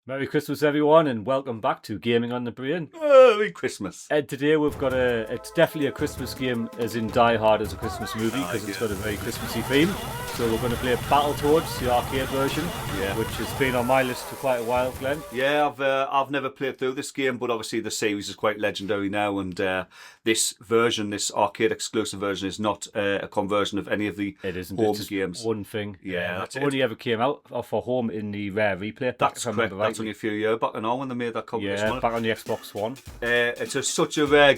Merry Christmas, everyone, and welcome back to Gaming on the Brain. Merry Christmas. And today we've got it's definitely a Christmas game, as in Die Hard as a Christmas movie, because it's got a very Christmassy theme. So we're going to play Battletoads, the arcade version, which has been on my list for quite a while, Glenn. Yeah, I've never played through this game, but obviously the series is quite legendary now, and this version, this arcade exclusive version, is not a conversion of any of the home games. One thing. Yeah, that's it. Only ever came out for home in the Rare replay. That's correct. That's only a few years back now when they made that competition. Yeah, back on the Xbox One. It's such a rare.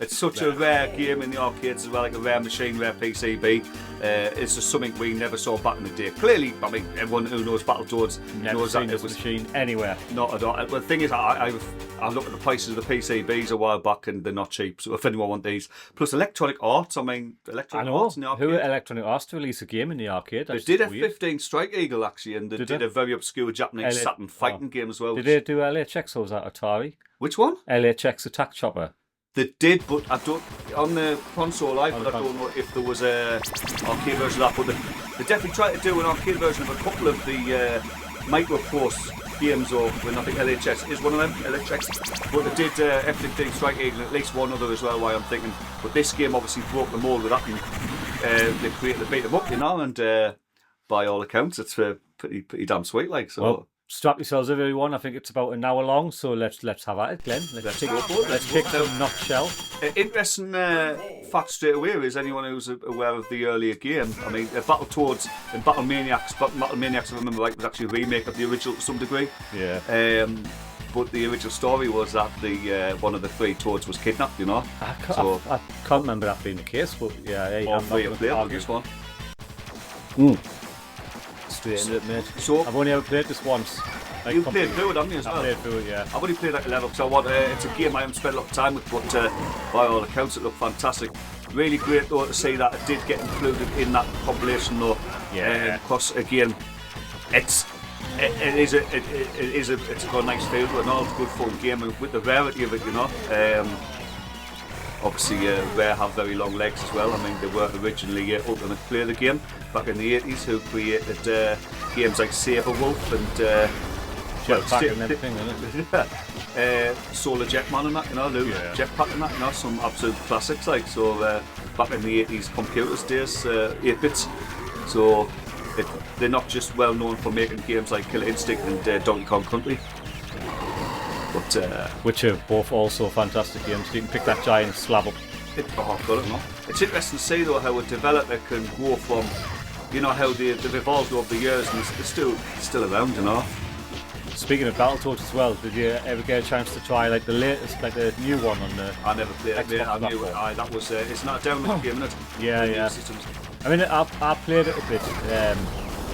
It's such a rare game in the arcades as well, like a rare machine, rare PCB. It's just something we never saw back in the day. Clearly, I mean, everyone who knows Battletoads knows that it was machine anywhere. Not at all. Well, the thing is, I looked at the prices of the PCBs a while back, and they're not cheap. So if anyone wants these, plus Electronic Arts, Arts in the arcade. Who are Electronic Arts to release a game in the arcade? They did F-15 Strike Eagle actually, and they did a very obscure Japanese Saturn fighting game as well. Did they do LHX or was that Atari? Which one? LHX Attack Chopper. They did, but I don't on the console. I don't know if there was a arcade version of that. But they definitely tried to do an arcade version of a couple of the Microprose games, or when I think LHX is one of them. LHX, but they did F-15 Strike Eagle, and at least one other as well. Why I'm thinking, but this game obviously broke the mold with that, and they beat them up, and by all accounts, it's pretty damn sweet, like so. Well, strap yourselves, everyone. I think it's about an hour long, so let's have at it, Glenn. Let's kick some nutshell. Interesting fact straight away is anyone who's aware of the earlier game. I mean, Battletoads and Battlemaniacs. Battlemaniacs, if I remember right, was actually a remake of the original to some degree. Yeah. But the original story was that the one of the three Toads was kidnapped. You know. I can't remember that being the case, but yeah. Hey, I'm not going to argue this one. Straight into it, mate. So I've only ever played this once. Like, you played through it, haven't you, as well? I played through it, yeah. I've only played like a level, because it's a game I haven't spent a lot of time with, but by all accounts it looked fantastic. Really great though to see that it did get included in that compilation though. Yeah. Because again, it's got a nice feel to it and all. It's a good fun game, and with the rarity of it, you know. Obviously, Rare have very long legs as well. I mean, they were originally Ultimate Play the game back in the 80s, who created games like Saber Wolf and Jetpack and everything, isn't it? Solar Jetman and that, you know, Jetpack and that, you know, some absolute classics like. So back in the 80s computers days, 8-bits. So they're not just well known for making games like Killer Instinct and Donkey Kong Country. But, which are both also fantastic games. You can pick that giant slab up. It's interesting to see though how a developer can go from, you know, how they've evolved over the years, and they're still around, you know. Speaking of Battletoads as well, did you ever get a chance to try like the latest, like the new one on the? I never played it. I knew it. That was it's not a download game, is it? Yeah. I mean, I played it a bit.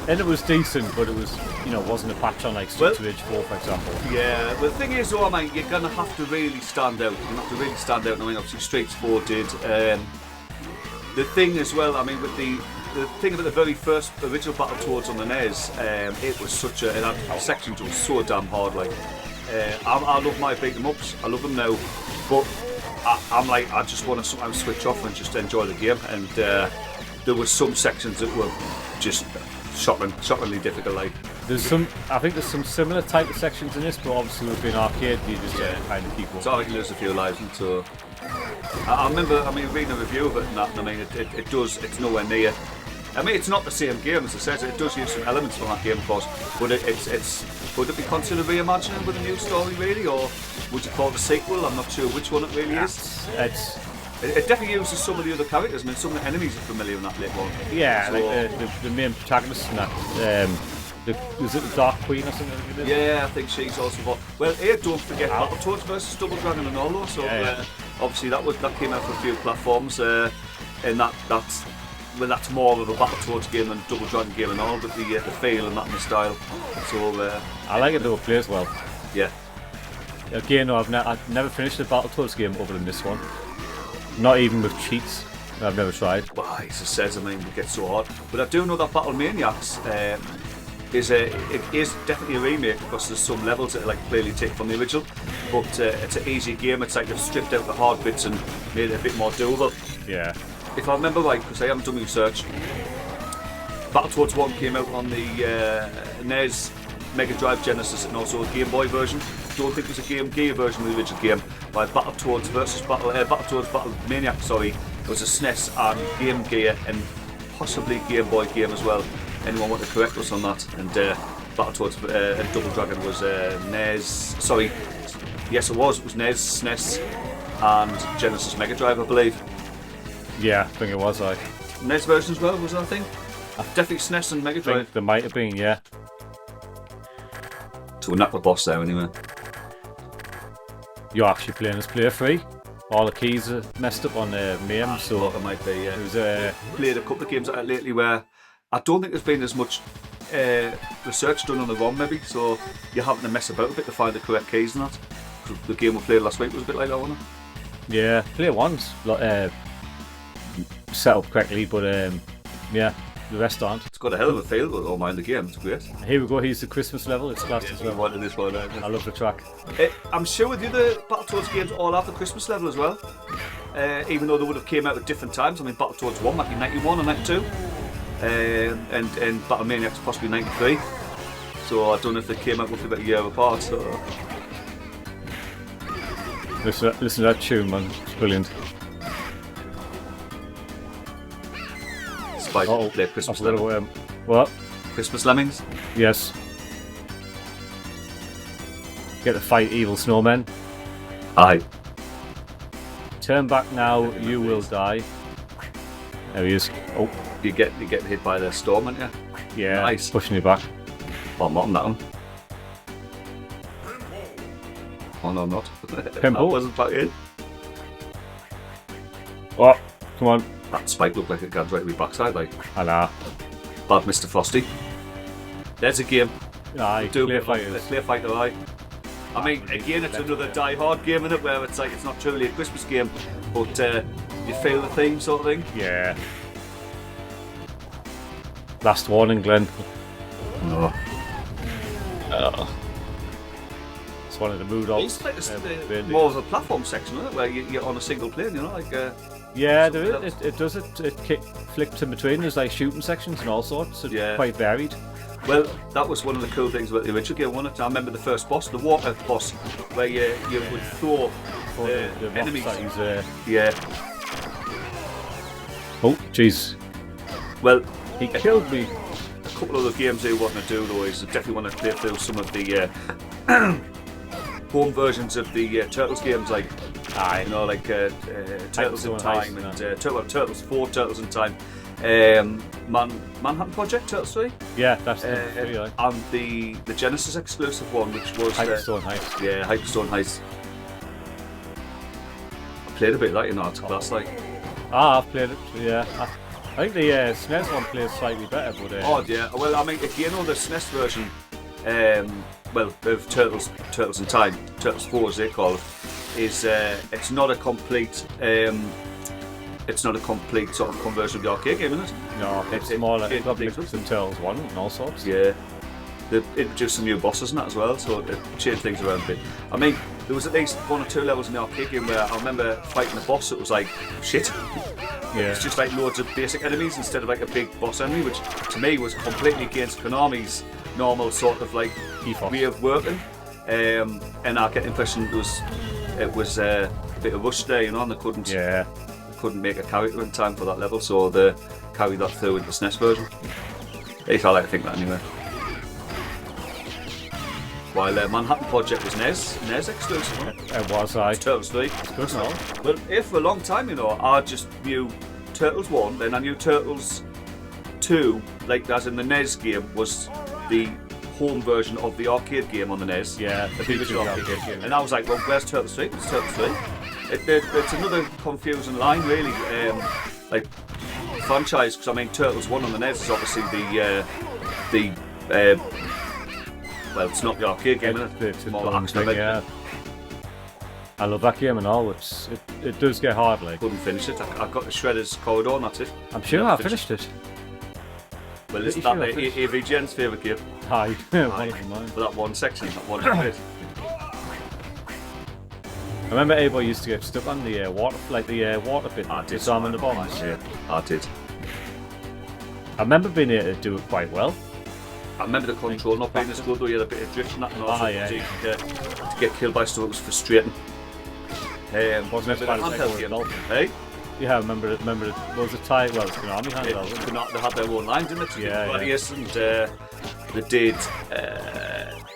And it was decent, but it was, you know, wasn't a patch on like Streets of Rage 4, for example. Yeah, well, the thing is, though, I mean, you're gonna have to really stand out. You have to really stand out. I mean, obviously, Streets 4 did. The thing as well, I mean, with the thing about the very first original Battletoads on the NES, it was such a sections were so damn hard. Like, I love my beat 'em ups. I love them now, but I'm like, I just want to sometimes switch off and just enjoy the game. And there were some sections that were just shockingly difficult. Like, I think there's some similar type of sections in this, but obviously with being arcade, you just kind of keep up. So I can lose a few lives, and so I remember, reading a review of it and that, and I mean, it's nowhere near. I mean, it's not the same game as I said. It does use some elements from that game, of course, but it's would it be considered reimagining with a new story, really, or would you call it a sequel? I'm not sure which one it really is. It definitely uses some of the other characters. I mean, some of the enemies are familiar in that later on. Yeah, so, like the main protagonist in that. Is it the Dark Queen or something? Yeah, I think she's also involved. Well, here, don't forget Battletoads versus Double Dragon and all those. So obviously that came out for a few platforms, and that's more of a Battletoads game than a Double Dragon game and all, but the feel and that and the style. So I like it though. It plays well. Yeah. Again, no, I've never finished a Battletoads game other than this one. Not even with cheats. I've never tried. Well, as it says, I mean, it gets so hard. But I do know that Battlemaniacs it is definitely a remake, because there's some levels that are like clearly taken from the original. But it's an easy game. It's like they've stripped out the hard bits and made it a bit more doable. Yeah. If I remember right, because I haven't done research, Battletoads 1 came out on the NES, Mega Drive, Genesis, and also a Game Boy version. Don't think there's a Game Gear version of the original game. By Battletoads versus Battletoads Battle Maniac, sorry, it was a SNES and Game Gear and possibly Game Boy game as well. Anyone want to correct us on that? And Battletoads and Double Dragon was NES. Sorry, yes it was. It was NES, SNES, and Genesis Mega Drive, I believe. Yeah, I think it was. NES version as well, was that, I think? Definitely SNES and Mega Drive. I think there might have been, yeah. To a knuckle boss there, anyway. You're actually playing as player 3. All the keys are messed up on MAME, so it might be, yeah. It was, played a couple of games lately where I don't think there's been as much research done on the ROM, maybe, so you're having to mess about a bit to find the correct keys and that. The game we played last week was a bit like that, wasn't it? Yeah, player 1's set up correctly, but yeah, the rest aren't. It's got a hell of a feel, but I don't mind the game, it's great. Here we go, here's the Christmas level, it's classed as well. This one, I love the track. I'm sure the other Battletoads games all have the Christmas level as well, even though they would have came out at different times. I mean, Battletoads 1 might be 91 or 92, and Battlemaniac's possibly 93, so I don't know if they came out roughly about a year apart. So. Listen to that tune, man, it's brilliant. Play Christmas Lemmings. What? Christmas Lemmings? Yes. Get to fight evil snowmen. Aye. Turn back now, you will die. There he is. Oh. You get hit by the storm, aren't you? Yeah, nice. Pushing you back. Oh, I'm not on that one. Oh no, I'm not. Pimple? I wasn't back in. Oh, come on. That spike looked like it got right with backside, like. I know. Bad Mr. Frosty. There's a game. Aye, Clear Fighters. Clear Fighter, aye. I mean, again, it's another die-hard game, isn't it? Where it's like, it's not truly a Christmas game, but you feel the theme, sort of thing. Yeah. Last warning, Glenn. No. It's one of the mood It's like more of a platform section, isn't it? Where you're on a single plane, you know, like. Yeah, there is. It does it. It flips in between. There's like shooting sections and all sorts. So it's quite varied. Well, that was one of the cool things about the original game, wasn't it? I remember the first boss, the water boss, where you would throw the enemies. Yeah. Oh, jeez. Well, he killed me. A couple of the games they want to do though is definitely want to play through some of the home versions of the Turtles games, like. You know, like Turtles in Time and Turtles 4, Turtles in Time, Manhattan Project, Turtles 3. Yeah, that's the 3, right. And the Genesis exclusive one, which was Hyperstone Heist. Yeah, Hyperstone Heist. I played a bit of that, you know, it's class, like. I've played it. Yeah, I think the SNES one plays slightly better, but. Yeah. Well, I mean, again, on the SNES version, of Turtles in Time, Turtles 4 as they call it. Is it's not a complete sort of conversion of the arcade game, isn't it? No, it's more like it mixed with Turtles 1 and all sorts. Yeah, they introduced some new bosses and that as well, so it changed things around a bit. I mean, there was at least 1 or 2 levels in the arcade game where I remember fighting a boss that was like shit. Yeah. It's just like loads of basic enemies instead of like a big boss enemy, which to me was completely against Konami's normal sort of like way of working. And I get the impression it was a bit of rush there, you know, and they couldn't make a character in time for that level, so they carried that through into the SNES version. At least I like to think that anyway. While Manhattan Project was NES exclusive. It was, aye. Turtles 3. Good now. Well, for a long time, you know, I just knew Turtles 1, then I knew Turtles 2, like as in the NES game, was the home version of the arcade game on the NES. Yeah, the original arcade game. And I was like, well, where's Turtles 3? It's Turtles 3. It's another confusing line, really. Like franchise, because I mean, Turtles 1 on the NES is obviously well, it's not the arcade game, is it? It's more action, yeah. I love that game and all. It does get hard, like. Couldn't finish it. I got the Shredder's Corridor, and that's it. I'm sure I finished it. Well, isn't that AV Jen's favourite game? Aye, one of mine. For that one section, that one bit. I remember everybody used to get stuck on the water, like the water bit. I did. Disarming the bombs. Yeah, I did. I remember being able to do it quite well. I remember the control not being as good, though. You had a bit of drift and that, and also to get killed by stuff was frustrating. Wasn't it handheld game? Hey? Yeah, I remember it. What was it tied? Well, it's Konami handheld. They had their own lines in it. Yeah. And they did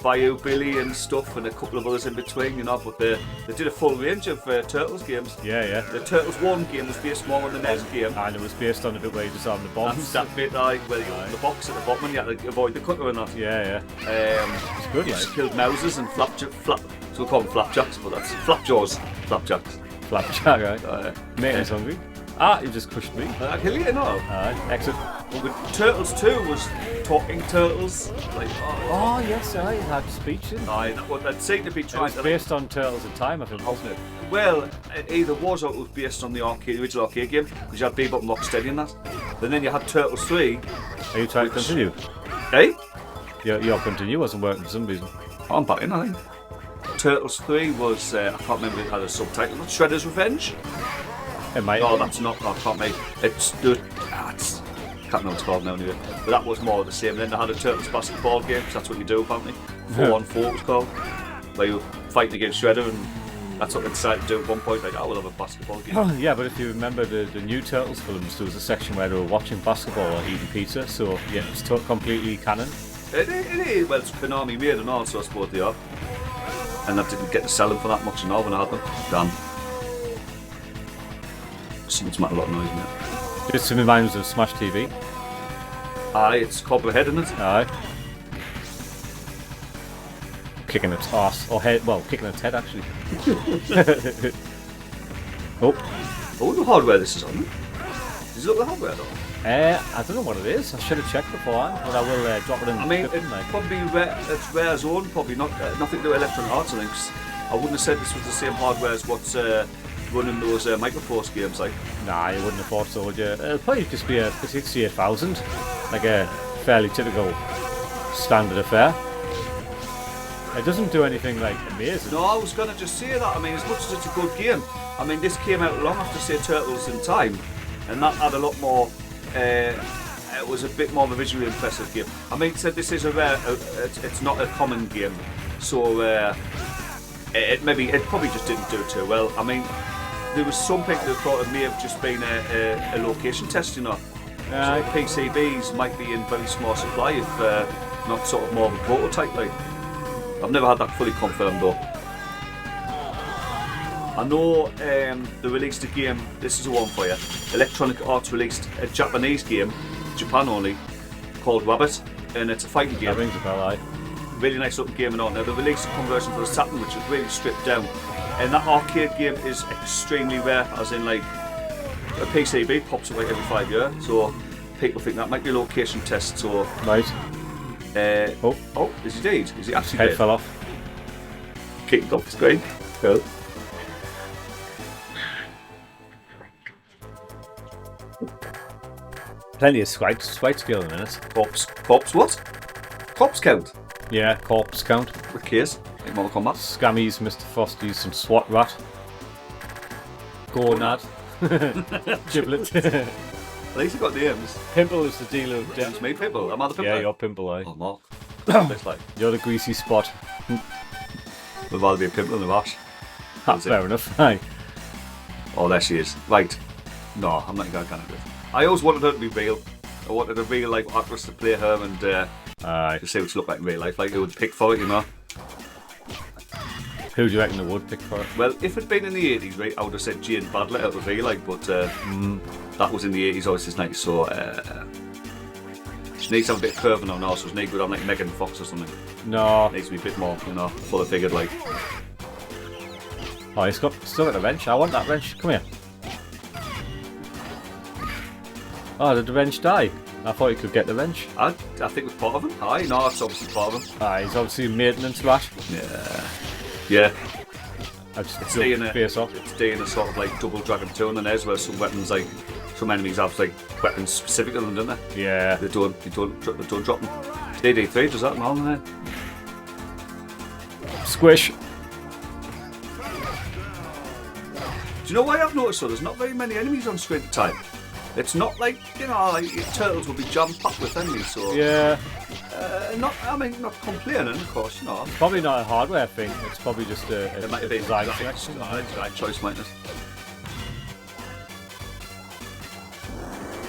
Bayou Billy and stuff, and a couple of others in between, you know. But they did a full range of Turtles games. Yeah. The Turtles 1 game was based more on the NES game. And it was based on the bit where you just on the bombs. That's that bit, where you open the box at the bottom and you had to avoid the cutter and that. Yeah. It's good, you just killed Mousers and so we call them Flapjacks, but that's Flapjaws. Flapjacks. Flapjack, right? Mate is hungry. You just pushed me. I kill you, no? Exit. Well, but Turtles 2 was talking turtles. Yes, it had speech in. That seemed to be trying It was based on Turtles in Time, I think, wasn't it? Well, it either was or it was based on the original arcade game, because you had Bebop and Rocksteady in that. And then you had Turtles 3. Are you trying to continue? Eh? Your continue wasn't working for some reason. I'm back in, I think. Turtles 3 was, I can't remember if it had a subtitle, Shredder's Revenge? It might. No, that's not, I can't remember. I can't remember what it's called now anyway. But that was more of the same. Then they had a Turtles basketball game, because that's what you do apparently. 4-on-4 it was called. Where you were fighting against Shredder, and that's what they decided to do at one point, like, we'll have a basketball game. Oh, yeah, but if you remember the new Turtles films, there was a section where they were watching basketball or eating pizza, so yeah, it's completely canon. It is, well, it's Konami made and all, so I suppose they are. And I didn't get to sell them for that much and all when I had them. Damn. Something's making a lot of noise, mate. Just reminds me of Smash TV. Aye, it's Cobra Head, isn't it? Aye. Kicking its arse, or head, well, kicking its head actually. I wonder what hardware this is on. Does it look like hardware though? I don't know what it is. I should have checked beforehand, but I will drop it in. I mean, it's probably it's Rare's own, probably nothing to do with Electronic Arts, I think. I wouldn't have said this was the same hardware as what's running those Microforce games like. Nah, you wouldn't have thought so, would you? It'll probably just be a 68000, like a fairly typical standard affair. It doesn't do anything like amazing. No, I was going to just say that. I mean, as much as it's a good game, I mean, this came out long after, say, Turtles in Time, and that had a lot more. It was a bit more of a visually impressive game. I mean, said this is a rare. It's not a common game, so it probably just didn't do too well. I mean, there was some people who thought it may have just been a location test, you know. So PCBs might be in very small supply, if not sort of more of a prototype, like. I've never had that fully confirmed though. I know they released a game, this is a one for you. Electronic Arts released a Japanese game, Japan only, called Rabbit, and it's a fighting game. That rings a bell, aye. Really nice looking game and all. Now they released a conversion for the Saturn which is really stripped down. And that arcade game is extremely rare, as in like a PCB pops up like every 5 years. So people think that might be a location test, so... Right. Is he dead? Is he actually Head dead? fell off. Kicked off the screen. Cool. Plenty of swipe skill in a minute. Corpse what? Corpse count? Yeah, corpse count. With case. In Mortal Kombat. Scammies, Mr. Frosty's, some SWAT rat. Gonad. Giblet. At least you got the names. Pimple is the dealer of James death. me, Pimple. Am I the Pimple? Yeah, you're Pimple, aye. Oh, Mark. It's like, You're the greasy spot. would rather be a Pimple than a Rash. Fair enough, aye. Oh, there she is. Right. No, I'm not going to do it. I always wanted her to be real. I wanted a real life actress to play her and to see what she looked like in real life. Like, who would pick for it, you know? Who do you reckon they would pick for it? Well, if it'd been in the 80s, right, I would have said Jane Badler out of real life, but that was in the 80s, obviously, it's nice, so she needs to have a bit of curve on her, so she needs to have like Megan Fox or something. No. Needs to be a bit more, you know, full of figured, like. Oh, he's still got the wrench. I want that wrench. Come here. Oh, did the wrench die? I thought he could get the wrench. I think it was part of him. Aye, no, it's obviously part of him. Aye, he's obviously a maintenance rat. Yeah. I just It's doing face off. It's doing a sort of like double Dragon 2 and then there's where some weapons, like, some enemies have like weapons specific to them, don't they? Yeah. They don't drop them. DD3 does that and all, doesn't it? Squish. Do you know why I've noticed though? There's not very many enemies on screen at the time. It's not like, you know, like Turtles will be jam-packed with enemy, so... Yeah. Not complaining, of course, you know. Probably not a hardware thing, it's probably just a design selection. Design choice, mightn't it?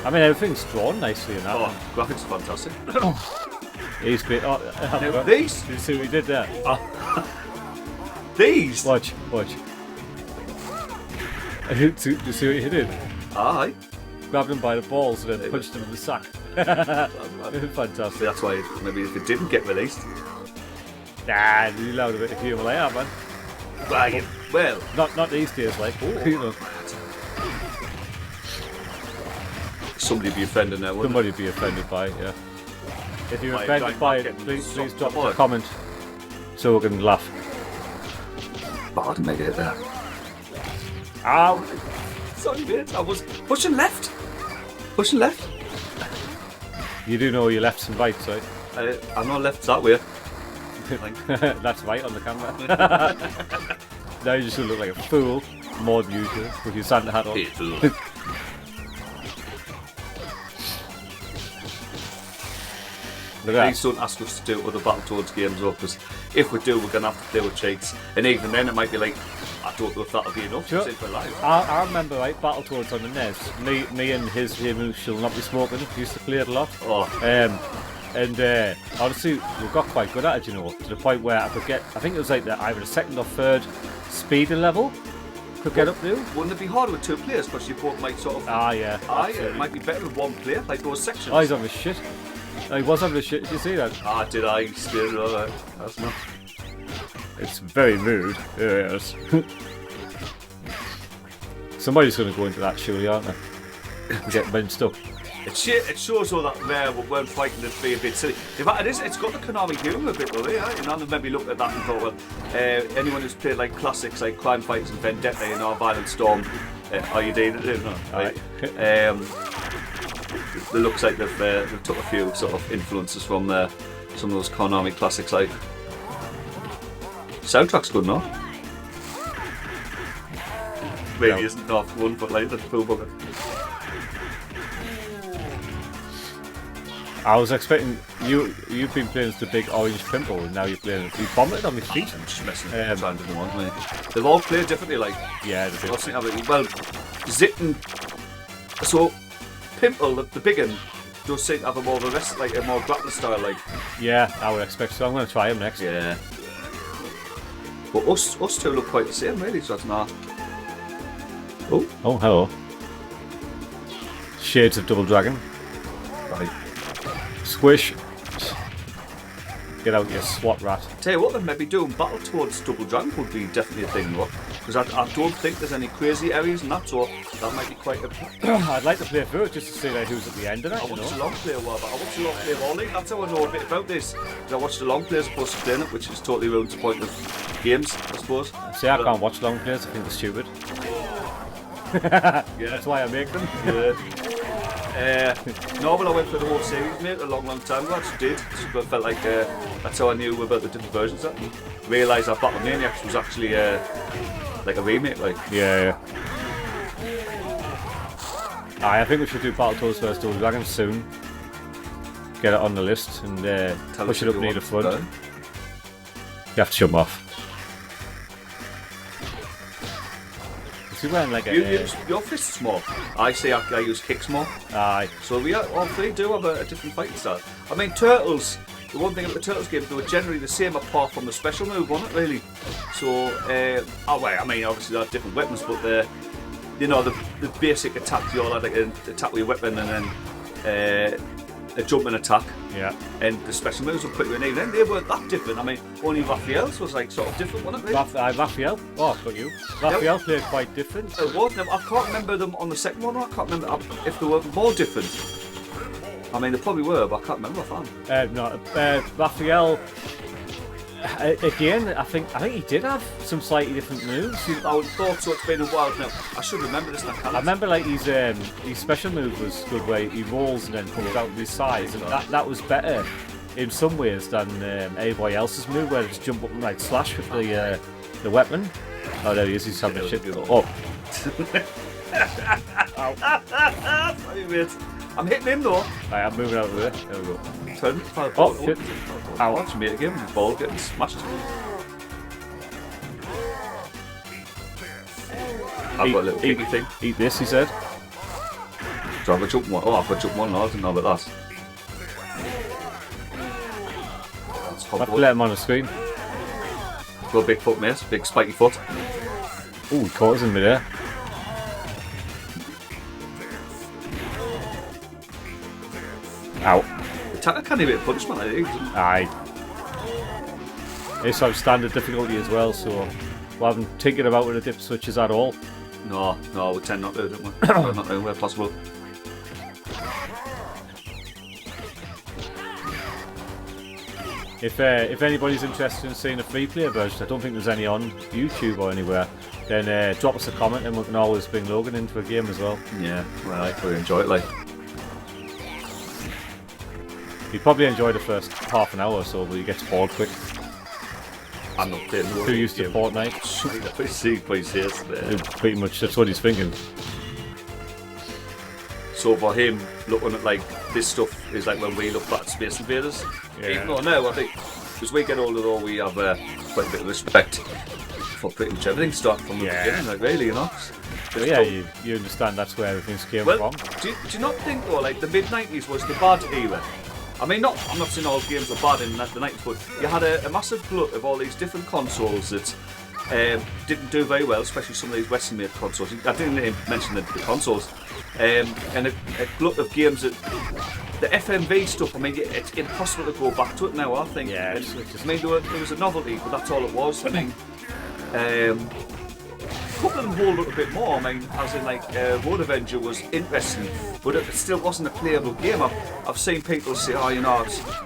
I mean, everything's drawn nicely in that. Oh, graphics are fantastic. He's been... Oh, now, these... Did you see what he did there? These... Watch. Do you see what he did? Aye. Grabbed him by the balls and then punched him in the sack. Fantastic. That's why maybe if it didn't get released. Nah, you allowed a bit of humour like that, man. Right, well... Not these days, like. You know. Somebody be offended now, wouldn't Somebody be offended by it, yeah. If you're offended by it, please drop a comment so we can laugh. Oh, I didn't make it there. Ow! Sorry, mate. I was pushing left. Pushing left. You do know your lefts and rights, right? I know left's that way. That's right on the camera. Now you just look like a fool, more than usual, with your Santa hat on. Please don't ask us to do other Battletoads games up, because if we do, we're going to have to play with cheats. And even then, it might be like, I don't know if that'll be enough to save my life. I remember, right, Battletoads on the NES. Me and his who shall not be smoking used to play it a lot. Oh. Honestly, we got quite good at it, you know, to the point where I think it was like either the second or third speed level could get up to. Wouldn't it be harder with two players, because you both might sort of... Yeah. It might be better with one player, like those sections. Oh, he's on the shit. He was on the shit, did you see that? Did I? Still, alright. That's not... It's very rude. Yes. Somebody's going to go into that surely, aren't they? And get minced up. It shows all that there weren't fighting to be a bit silly. In fact, it's got the Konami humour a bit, though, yeah? You know, and maybe looked at that and thought, well, anyone who's played like classics like Crime Fighters and Vendetta and Violent Storm, are you doing it? No, right. It looks like they've took a few sort of influences from some of those Konami classics, like soundtrack's good, no? Maybe isn't not one, but like the full bugger. I was expecting you've been playing as the big orange pimple, and now you're playing it. You vomited on my feet. I'm just messing around with them, mate. They've all played differently, like. Yeah, they do. Well, Zit and so Pimple, the big one, does seem to have a more of a rest, like a more grappling style, like. Yeah, I would expect so. I'm going to try him next. Yeah. But us two look quite the same, really. So that's not. Oh, hello. Shades of Double Dragon. Right. Squish. Get out your SWAT rat. Tell you what, then maybe doing Battletoads Double Dragon would be definitely a thing, though. Because I don't think there's any crazy areas in that, so that might be quite a... I'd like to play through it just to see like, who's at the end of it. I watched the Longplay a while back. I watched the Longplay of all League. That's how I know a bit about this. Because I watched the Longplay as opposed to playing it, which is totally ruins the point of games, I suppose. See, I can't watch long plays. I think they're stupid. Yeah. That's why I make them. Yeah. No, but I went for the whole series, mate, a long time ago. I just did. But felt like that's how I knew about the different versions of it. Realised that Battlemaniacs was actually like a remake, like. Yeah. I think we should do Battletoads vs Double Dragon soon. Get it on the list and push it up near the front. You have to jump off. Is he wearing like your fist's small. I say I use kicks more. Aye. So we all three do have a different fighting style. I mean, Turtles, the one thing about the Turtles game, they were generally the same apart from the special move, wasn't it, really? So, I mean, obviously they had different weapons, but the basic attack, you all had like an attack with your weapon and then a jumping attack. Yeah. And the special moves were pretty unique. Then they weren't that different. I mean, only Raphael's was like sort of different, wasn't it? Really? Raphael? Oh, got you. Raphael played quite different. It was. I can't remember them on the second one. I can't remember if they were more different. I mean, they probably were, but I can't remember. Raphael. Again, I think he did have some slightly different moves. I would have thought so. It's been a while now. I should remember this. I remember like his special move was good, where he rolls and then comes out with his sides, and that was better in some ways than everybody else's move, where they just jump up and like slash with the weapon. Oh, there he is. He's having a shit. Oh. Ow. Sorry, mate. I'm hitting him though. I am moving out of the way. There we go. Turn. Oh, shit. Ow. Watch me again. The ball getting smashed. I've got a little piggy thing. Eat this, he said. So I've got jump one. Oh, I've got jump one. No, I didn't know about that. I have to let him on the screen. Got a big foot, mate. Big spiky foot. Ooh, he caught us in midair. Ow. Attacker can be a bit of punishment, I think. Aye. It's sort of standard difficulty as well, so we haven't tinkered about with the dip switches at all. No, we tend not to, don't we? Not to, where possible. If anybody's interested in seeing a free player version, I don't think there's any on YouTube or anywhere, then drop us a comment and we can always bring Logan into a game as well. Yeah, well, I really enjoy it, like. You'd probably enjoy the first half an hour or so, but you get bored quick. I'm not kidding. Too used to Fortnite. Pretty much, that's what he's thinking. So for him, looking at like this stuff is like when we look back at Space Invaders. Yeah. Even though now I think, as we get older, though, we have quite a bit of respect for pretty much everything starting from the beginning. Like really, you know. So yeah, you understand that's where everything's came from. Do you not think though, like the mid-90s was the bad era? I mean, I'm not saying all games were bad in the 90s, but you had a massive glut of all these different consoles that didn't do very well, especially some of these Western-made consoles. I didn't even mention the consoles. And a glut of games that... The FMV stuff, I mean, it's impossible to go back to it now, I think. Yeah, I mean, there was a novelty, but that's all it was. I mean, a couple of them hold up a bit more. I mean, as in like Road Avenger was interesting, but it still wasn't a playable game. I've seen people say, oh, you know,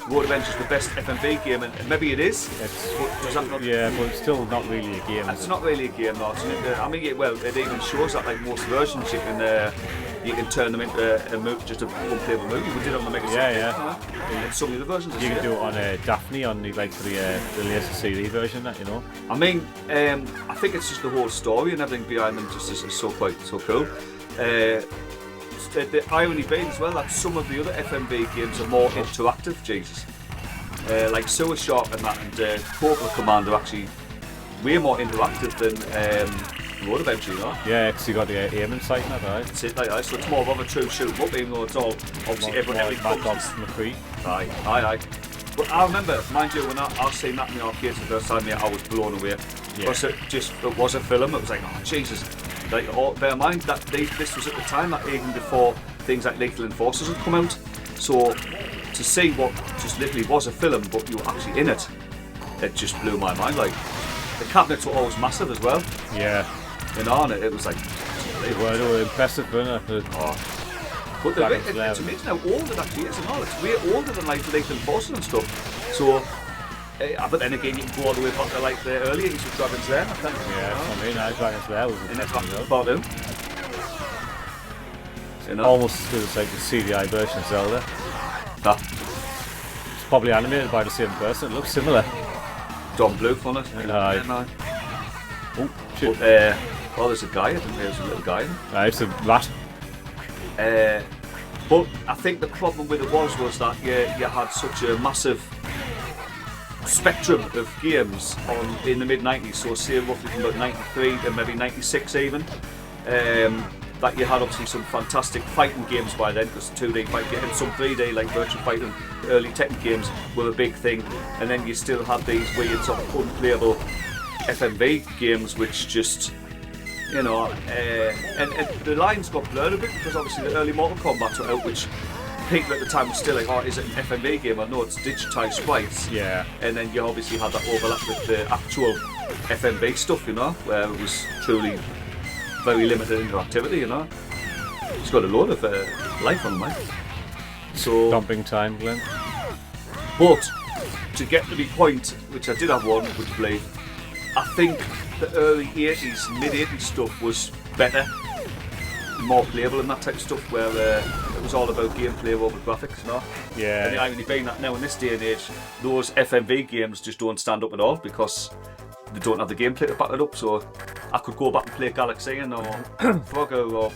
Road Avenger's the best FMV game, and maybe it is. But it's still not really a game. It's not really a game, though. I mean, it even shows that like most versions you can turn them into just a one-playable movie. We did it on the Mega CD. Yeah. And some of the versions. You can do it on Daphne on the laser CD version, that you know. I mean, I think it's just the whole story and everything behind them just is so cool. The irony being as well that some of the other FMV games are more interactive. Jesus, like Sewer Shark and that, and Cobra Command are actually way more interactive than Road Adventure, you know? Yeah, because you got the aiming sight and that, right? That's it, like, so it's more of a true shoot 'em up, even though it's all obviously every Mad Dogs McCree. Aye. But I remember, mind you, when I seen that in the arcades the first time, I was blown away. Because it was a film. It was like, oh Jesus! Like, bear in mind that this was at the time that even before things like Lethal Enforcers had come out. So to see what just literally was a film, but you were actually in it, it just blew my mind. Like the cabinets were always massive as well. Yeah. And on it was like, they were impressive, weren't they? But it's amazing how old it actually is and all. It's way older than like Lethal Enforcers and stuff. So, but then again, you can go all the way back to like the early 80s with Dragon's Lair, I think. Yeah, I mean, Dragon's Lair was impressive. Almost as like the CDI version of Zelda. It's probably animated by the same person. It looks similar. Don Bluth on it. Aye. Oh, shit. But, there's a guy. I didn't realise there was a little guy in it. It's a rat. But I think the problem with it was that you had such a massive spectrum of games in the mid-90s, so say roughly from about 93 to maybe 96 even, that you had obviously some fantastic fighting games by then, because 2D fighting and some 3D like virtual fighting, early Tekken games were a big thing, and then you still had these weird sort of unplayable FMV games which just, you know, and the lines got blurred a bit because obviously the early Mortal Kombat were out, which people at the time were still like, oh, is it an FMV game? I know it's digitised sprites. Yeah. And then you obviously had that overlap with the actual FMV stuff, you know, where it was truly very limited interactivity, you know. It's got a load of life on mine. So dumping time, Glenn. But to get to the point, which I did have one, would you believe, I think the early 80s, mid-80s stuff was better, more playable and that type of stuff, where it was all about gameplay over graphics, you know? Yeah. And the irony being that now in this day and age, those FMV games just don't stand up at all because they don't have the gameplay to back it up. So I could go back and play Galaxian or Frogger or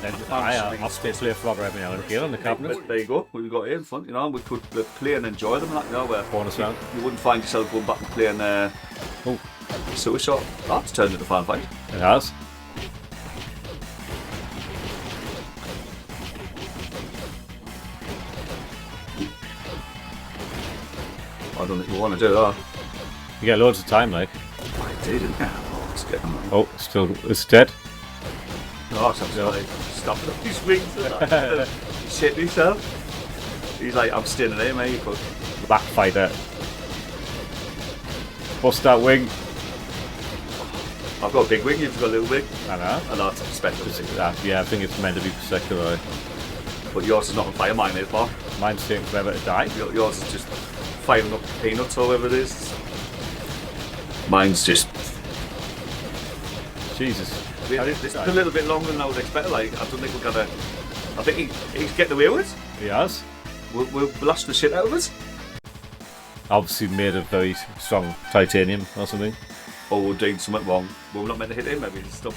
And I'll still play Frogger every now and again on the cabinet. But there you go. We've got it in front. You know, we could play and enjoy them. Like, you know, where Bonus round. You wouldn't find yourself going back and playing Suicide. That's turned into a fan fight. It has. I don't think we want to do that. You get loads of time, like. I did, didn't you? Let's get him. Oh, it's dead. Oh, so I'm stopping up his wings and that. He's shitting himself. He's like, I'm staying there, mate. But Backfighter. Bust that wing. I've got a big wing, you've got a little wing. I know. And that's special. Yeah, I think it's meant to be protected, right? But yours is not on fire, mine is, Bob. Mine's taking forever to die. Yours is just firing up peanuts or whatever it is. Mine's just... Jesus. It's a little bit longer than I would expect. Like, I don't think we're gonna... I think he's getting away with it. He has. We'll blast the shit out of it. Obviously made of very strong titanium or something. Or we're doing something wrong. Well, we're not meant to hit him, maybe. Stuff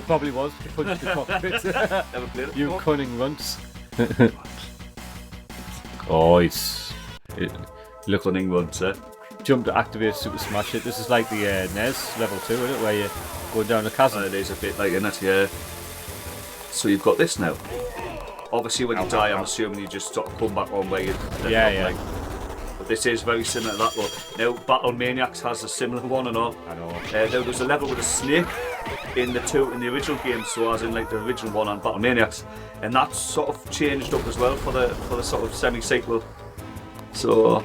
probably was. Punched the cockpit. Never played it You before. cunning runts. Oh, look, Cunning runs, eh? jump to activate Super Smash Hit. This is like the NES level 2, isn't it? Where you're going down a chasm. It is a bit like in it, yeah. So you've got this now. Obviously, when you die, I'm assuming you just sort of come back on where you. Yeah. Like, but this is very similar to that one. Now, Battle Maniacs has a similar one, and all. I know. There was a level with a snake in the original game, so as in like the original one on Battle Maniacs, and that's sort of changed up as well for the sort of semi-sequel. So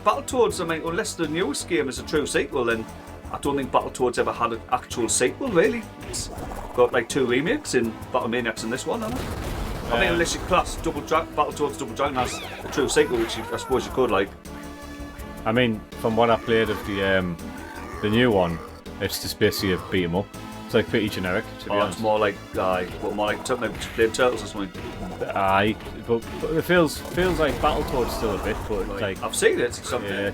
Battletoads, I mean, unless the newest game is a true sequel, then I don't think Battletoads ever had an actual sequel, really. It's got like 2 remakes in Battle Maniacs and this one, hasn't it? I mean, unless you class Battletoads Double Dragon as a true sequel, which I suppose you could, like. I mean, from what I played of the new one, it's just basically a beat 'em up. It's like pretty generic, to be honest. It's more like playing Turtles or something. Aye, but it feels like Battletoads still a bit, but like I've seen it. Something. yeah,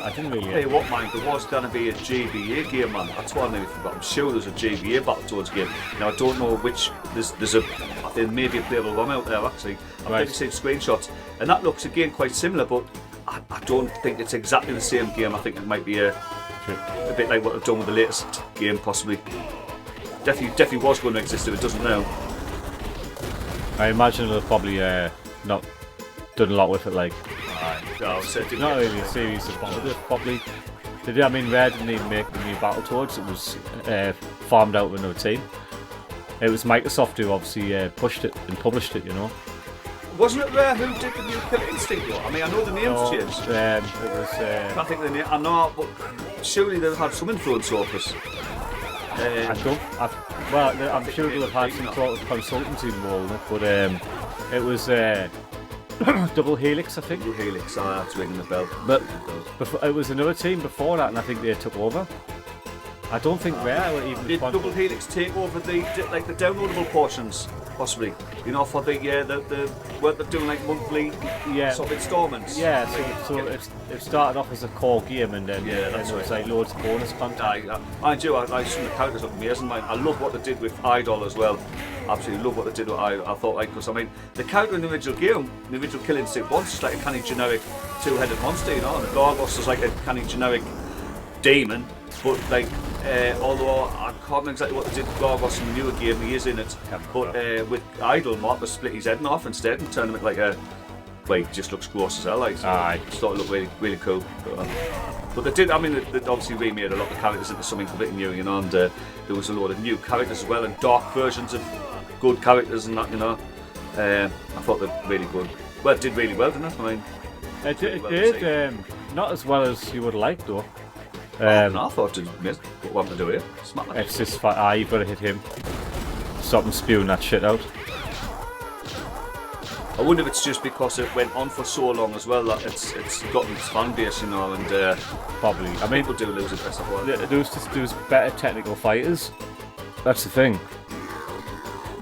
I didn't really. Hey, what mind? There was going to be a GBA game, man. That's what I nearly forgot. I'm sure there's a GBA Battletoads game. Now I don't know which. There may be a playable one out there actually. I've seen screenshots, and that looks again quite similar, but I don't think it's exactly the same game. I think it might be a bit like what they've done with the latest game, possibly. Definitely was going to exist if it doesn't now. I imagine they'll probably not done a lot with it, like. So Not really a series of Battletoads, probably. They did, I mean, Rare didn't even make the new Battletoads, it was farmed out with another team. It was Microsoft who obviously pushed it and published it, you know. Wasn't it Rare who did the new Killer Instinct though? I mean, I know the name's changed. It was. I think the name, I know, but surely they've had some influence over us. I'm sure they'll have had some sort of consultancy involved in it, but it was Double Helix, I think. Double Helix, that's ringing the bell. But it was another team before that, and I think they took over. I don't think Rare were even. Did Double Helix take over the downloadable portions, possibly? You know, for the weren't they doing like monthly sort of installments? Yeah, so it started off as a core game, and then there was like loads of bonus content. I do. I some of the characters look amazing. I love what they did with Idol as well. Absolutely love what they did with Idol. I thought, like, because I mean, the character in the original game, the original Killing Instinct, was just like a kind of generic 2-headed monster, you know. And the Gargos was like a kind of generic demon, but like. Although I can't remember exactly what they did with Gargos in the newer game, he is in it. But with Idol, Mark split his head off instead and turned him into like a. Well, he just looks gross as hell. Like, so I just thought it looked really, really cool. But they did. I mean, they obviously remade a lot of the characters into something completely new, you know. And there was a lot of new characters as well, and dark versions of good characters and that, you know. I thought they were really good. Well, it did really well, didn't it? I mean, it did. Not as well as you would like, though. I thought it was what to do here. It's just you've got to hit him. Stop him spewing that shit out. I wonder if it's just because it went on for so long as well that it's gotten its fan base, you know, and probably. I mean, people do lose interest in it. There was better technical fighters. That's the thing.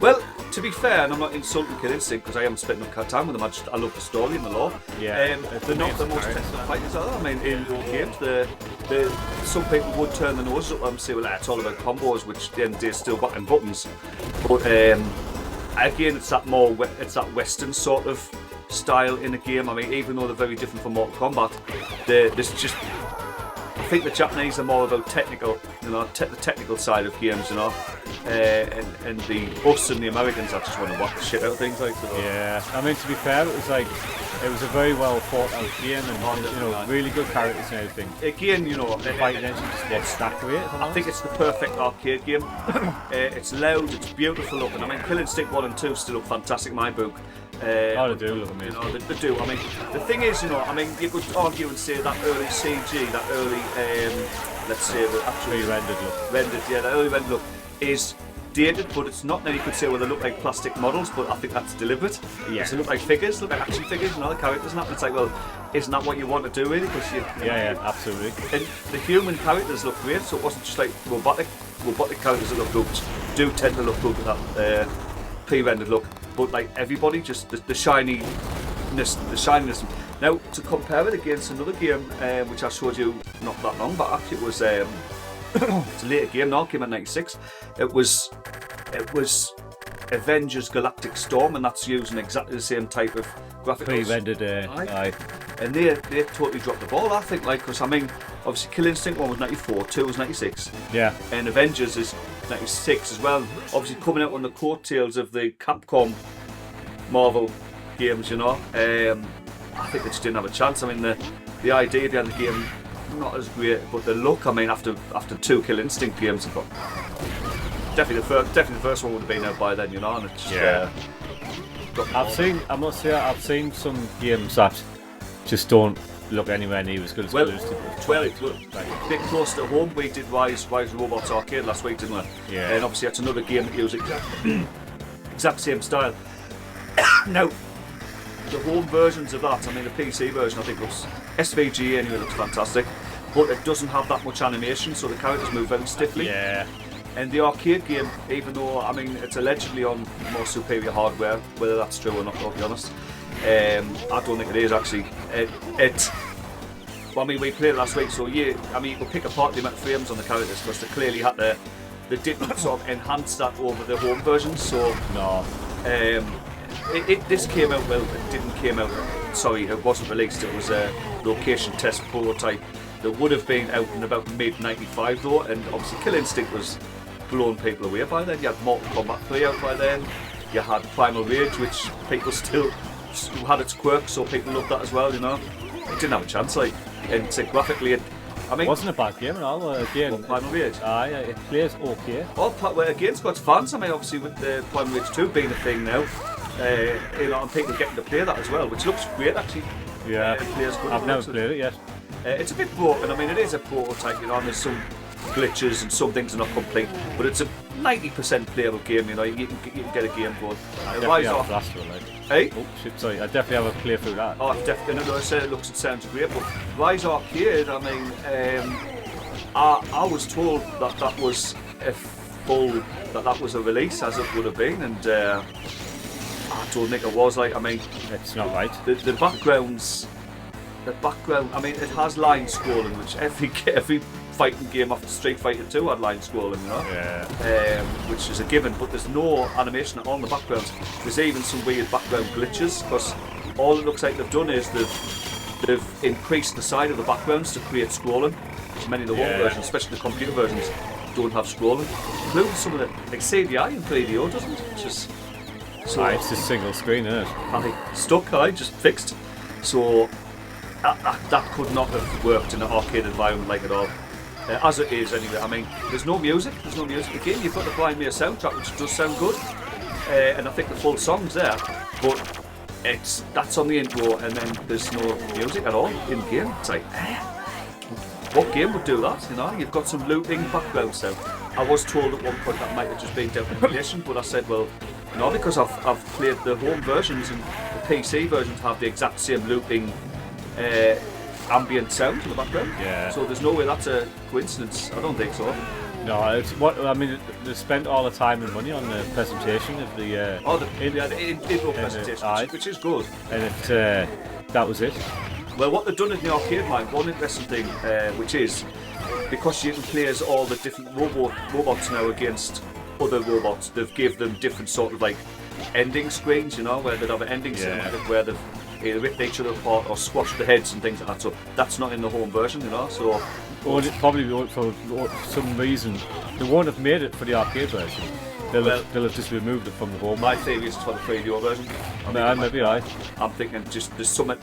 Well, to be fair, and I'm not insulting Killer Instinct because I haven't spent enough time with them. I love the story and the lore. Yeah, they're not the most technical fighters, are they? I mean, in your games, some people would turn the nose up and say, well, it's all about combos, which at the end of the day is still button buttons. But again, it's that Western sort of style in the game. I mean, even though they're very different from Mortal Kombat, there's just, I think the Japanese are more about technical, the technical side of games, and the us and the Americans, I just want to whack the shit out of things like that. Yeah, I mean, to be fair, it was a very well thought out game, and really good characters and everything. Again, fighting engine just gets stacked with it. I think it's the perfect arcade game. It's loud, it's beautiful looking. I mean, Kill Instinct 1 and 2 still look fantastic in my book. They do look amazing. They do. I mean, the thing is, you could argue and say that early CG, that early, let's say the actual rendered, the early rendered look is dated, but it's not. Then you could say, well, they look like plastic models, but I think that's deliberate. Yeah. They look like figures, look like action figures, the characters and that. And it's like, well, isn't that what you want to do, really? Because yeah, absolutely. And the human characters look great, so it wasn't just like robotic characters that look good, do tend to look good with that pre-rendered look. But like everybody, just the shininess. Now, to compare it against another game, which I showed you not that long back, it was it's a later game now, came in '96. It was Avengers Galactic Storm, and that's using exactly the same type of graphics. Pre-rendered, aye. And they totally dropped the ball, I think, because I mean, obviously Kill Instinct 1 was 94, 2 was 96. Yeah. And Avengers is 96 as well. Obviously coming out on the coattails of the Capcom Marvel games, I think they just didn't have a chance. I mean, the idea behind the game, not as great, but the look, I mean, after 2 Kill Instinct games, I've got definitely the first one would have been out by then, and it's just, I must say, I've seen some games that just don't look anywhere near as good as Kill Instinct. Well, a bit close to home. We did Rise Robots Arcade last week, didn't we? Yeah. And obviously that's another game that uses exact same style. Now, the home versions of that, I mean, the PC version, I think looks SVG anyway, looks fantastic, but it doesn't have that much animation, so the characters move very stiffly. Yeah. And the arcade game, even though, I mean, it's allegedly on more superior hardware, whether that's true or not, I'll be honest, I don't think it is actually. I mean, we played it last week, so you could pick apart the amount of frames on the characters, because they clearly had they didn't sort of enhance that over the home version, so... No. This came out, well, it wasn't released, it was a location test prototype that would have been out in about mid-95 though, and obviously Kill Instinct was blowing people away by then. You had Mortal Kombat 3 out by then, you had Primal Rage, which people still had its quirks, so people loved that as well, It didn't have a chance, and graphically, it wasn't a bad game at all, again. Primal Rage? Aye, it plays okay. Again, it's got its fans, obviously with the Primal Rage 2 being a thing now, and people getting to play that as well, which looks great actually. Yeah, it plays good. I've never played it yet. It's a bit broken, it is a prototype, and there's some glitches and some things are not complete, but it's a 90% playable game, you can get a game going. I definitely have a blast with it, Hey? Oh shit, sorry, I definitely have a play through that. Oh, definitely, I said it looks and sounds great, but Rise Arcade, I was told that was that was a release, as it would have been, and I don't think it was, it's not right. The background, it has line scrolling, which every fighting game after Street Fighter 2 had line scrolling, Yeah. Which is a given, but there's no animation at all in the background. There's even some weird background glitches, because all it looks like they've done is they've increased the size of the backgrounds to create scrolling, which many of the home versions, especially the computer versions, don't have scrolling, including some of the, CDI in 3DO doesn't, which is... So it's just single screen, isn't it? Stuck, just fixed. So that could not have worked in an arcade environment like at all. As it is anyway, there's no music. Again, you've got the Blind Mirror soundtrack, which does sound good, and I think the full song's there, but that's on the intro, and then there's no music at all in game. It's like, what game would do that? You've got some looping background sound. I was told at one point that might have just been down to emulation, but I said, well, no, because I've played the home versions, and the PC versions have the exact same looping ambient sound in the background. Yeah. So there's no way that's a coincidence. I don't think so. No, it's they spent all the time and money on the presentation of the intro presentation, which is good. And that was it. Well, what they've done in the arcade line, one interesting thing, which is because you can play as all the different robots now against other robots, they've give them different sort of like ending screens, you know, where they'd have an ending cinematic where they've either ripped each other apart or squashed the heads and things like that. So that's not in the home version, you know. So, or it probably won't, for some reason they won't have made it for the arcade version. They'll have just removed it from the home. My theory is it's for the 3DO version. Maybe I'm thinking just there's certain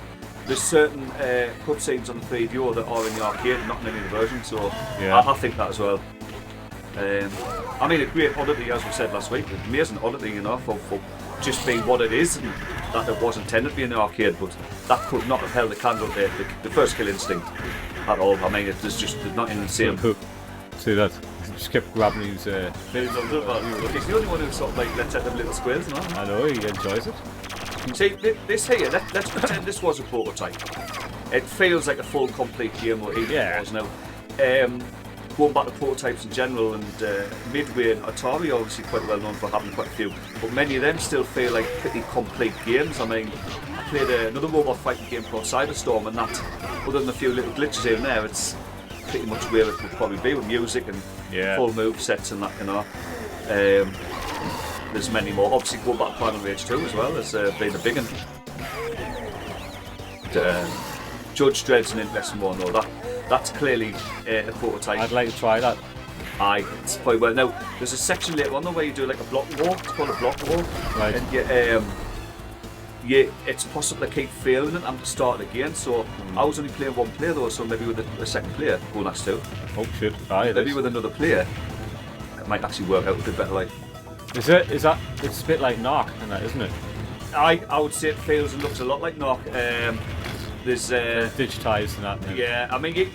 cutscenes on the 3DO that are in the arcade, not in any of the versions. So I think that as well. I mean, a great oddity, as we said last week, an amazing oddity, you know, for just being what it is, and that it was intended to be in the arcade, but that could not have held a candle to the first Kill Instinct at all. I mean, it's just not in the same. See that? He just kept grabbing his. He's the only one who sort of like lets out them little squares, you know? I know, he enjoys it. See, this here, let's pretend this was a prototype. It feels like a full, complete game, or even was now. Going back to prototypes in general, and Midway and Atari are obviously quite well known for having quite a few, but many of them still feel like pretty complete games. I mean, I played another robot fighting game called Cyberstorm, and that, other than a few little glitches here and there, it's pretty much where it would probably be with music and full move sets and that, you know. There's many more. Obviously, going back to Primal Rage 2 as well as being a big one. Judge Dredd's an interesting one though. That's clearly a prototype. I'd like to try that. Aye, it's quite well. Now, there's a section later on where you do like a block walk. It's called a block walk. Right. And it's possible to keep failing it and to start it again. So I was only playing one player though, so maybe with a second player, go next to. Oh shit! Aye, maybe with another player, it might actually work out a bit better. Like, is that? It's a bit like Narc, and that, isn't it? I would say it feels and looks a lot like Narc. There's digitised and that. Yeah, I mean, you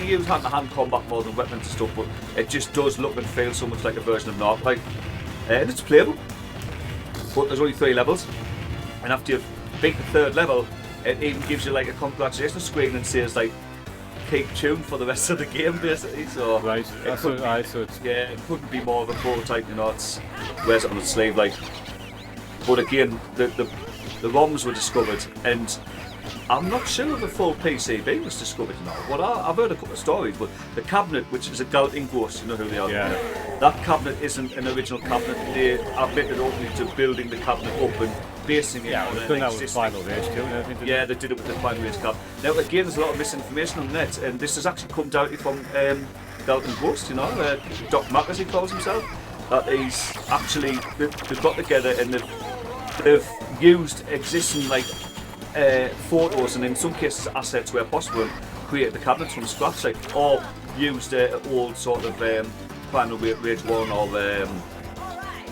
use hand-to-hand combat more than weapons and stuff, but it just does look and feel so much like a version of Narc. Like, and it's playable, but there's only 3 levels, and after you've beat the 3rd level, it even gives you like a congratulations screen and says like, keep tuned for the rest of the game, basically. So right, that's so it's it couldn't be more of a prototype, you know. It wears it on its sleeve, like. But again, the ROMs were discovered, and I'm not sure if the full PCB was discovered now. Well, I've heard a couple of stories, but the cabinet, which is a Galting Ghost, you know who they are? Yeah. That cabinet isn't an original cabinet. They admitted openly to building the cabinet up and basing it on an existing. Final Rage 2 and everything. Yeah, they did it with the Final Rage cabinet. Now, again, there's a lot of misinformation on the net, and this has actually come directly from Galting Ghost, you know, Doc Mac, as he calls himself. That he's actually, they've got together and they've used existing like photos and in some cases assets where possible, create the cabinets from scratch, like, or used old sort of Primal Rage 1 or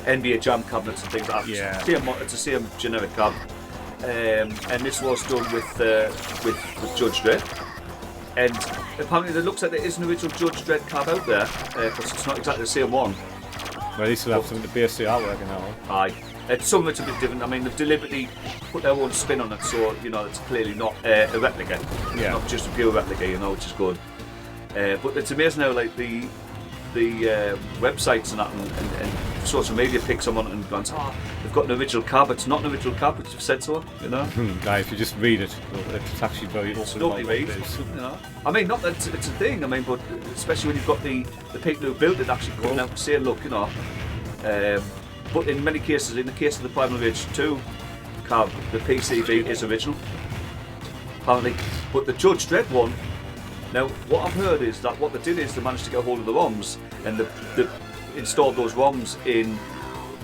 NBA Jam cabinets and things like that. Yeah. It's the same generic cab, and this was done with Judge Dredd. And apparently, it looks like there is an original Judge Dredd cab out there, because it's not exactly the same one. Well, at least they'll have something to base the artwork on. Aye. Some of it's a bit different. I mean, they've deliberately put their own spin on it, so you know it's clearly not a replica. It's not just a pure replica, you know, which is good. But it's amazing how like the websites and that and social media picks them on it and goes, they've got an original cab. It's not an original cab, but you've said so, you know. If you just read it, it's actually very open. Lovely read, you know. I mean, not that it's a thing. I mean, but especially when you've got the people who built it actually coming out and saying, look, you know. But in many cases, in the case of the Primal Rage 2 cab, the PCB is original, apparently. But the Judge Dredd one, now what I've heard is that what they did is they managed to get a hold of the ROMs and they installed those ROMs in